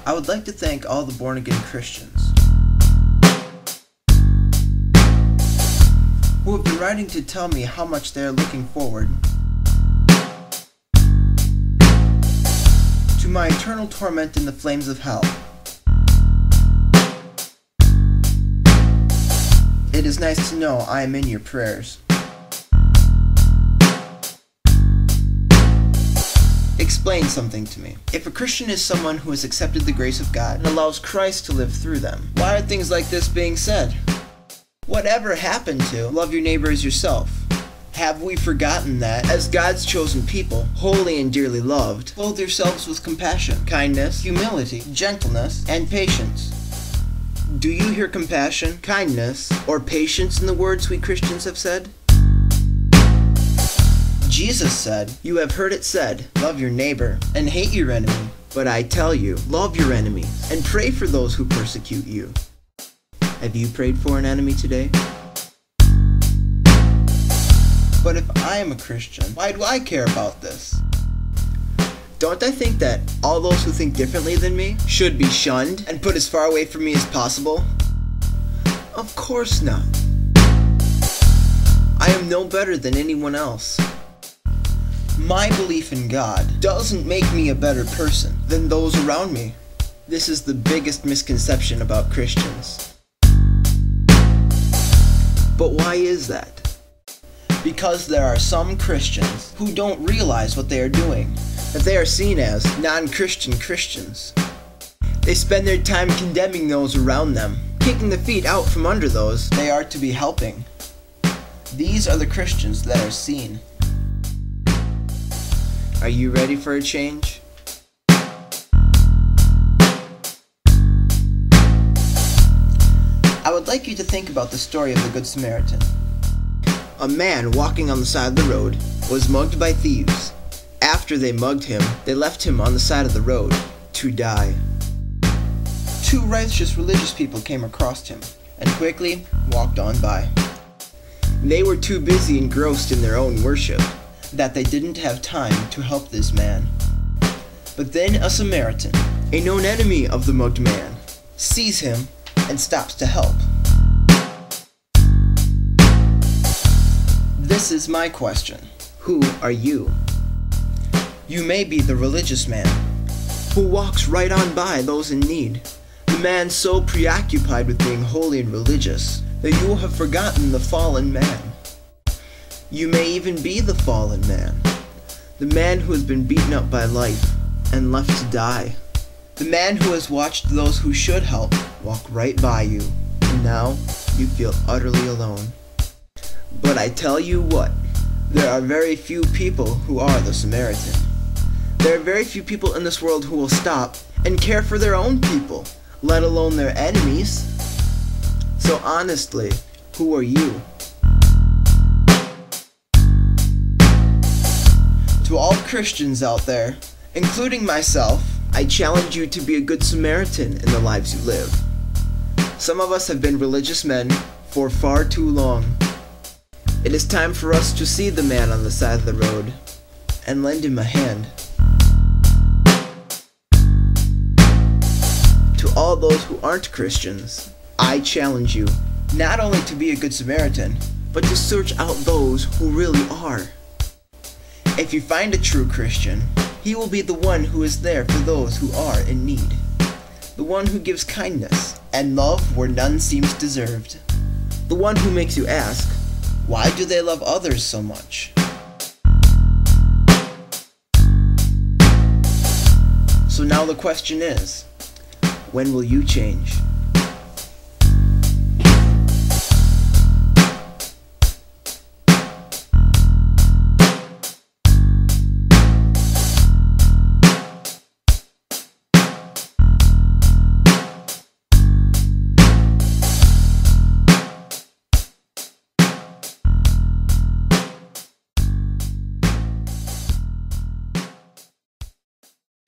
I would like to thank all the born-again Christians who have been writing to tell me how much they are looking forward to my eternal torment in the flames of hell. It is nice to know I am in your prayers. Explain something to me. If a Christian is someone who has accepted the grace of God and allows Christ to live through them, why are things like this being said? Whatever happened to love your neighbor as yourself? Have we forgotten that, as God's chosen people, holy and dearly loved, clothe yourselves with compassion, kindness, humility, gentleness, and patience? Do you hear compassion, kindness, or patience in the words we Christians have said? Jesus said, "You have heard it said, love your neighbor and hate your enemy. But I tell you, love your enemies and pray for those who persecute you." Have you prayed for an enemy today? But if I am a Christian, why do I care about this? Don't I think that all those who think differently than me should be shunned and put as far away from me as possible? Of course not. I am no better than anyone else. My belief in God doesn't make me a better person than those around me. This is the biggest misconception about Christians. But why is that? Because there are some Christians who don't realize what they are doing, that they are seen as non-Christian Christians. They spend their time condemning those around them, kicking the feet out from under those they are to be helping. These are the Christians that are seen. Are you ready for a change? I would like you to think about the story of the Good Samaritan. A man walking on the side of the road was mugged by thieves. After they mugged him, they left him on the side of the road to die. Two righteous religious people came across him and quickly walked on by. They were too busy engrossed in their own worship that they didn't have time to help this man. But then a Samaritan, a known enemy of the mugged man, sees him and stops to help. This is my question. Who are you? You may be the religious man who walks right on by those in need, the man so preoccupied with being holy and religious that you will have forgotten the fallen man. You may even be the fallen man, the man who has been beaten up by life and left to die, the man who has watched those who should help walk right by you, and now you feel utterly alone. But I tell you what, there are very few people who are the Samaritan. There are very few people in this world who will stop and care for their own people, let alone their enemies. So honestly, who are you? To all Christians out there, including myself, I challenge you to be a good Samaritan in the lives you live. Some of us have been religious men for far too long. It is time for us to see the man on the side of the road and lend him a hand. To all those who aren't Christians, I challenge you not only to be a good Samaritan, but to search out those who really are. If you find a true Christian, he will be the one who is there for those who are in need, the one who gives kindness and love where none seems deserved, the one who makes you ask, why do they love others so much? So now the question is, when will you change?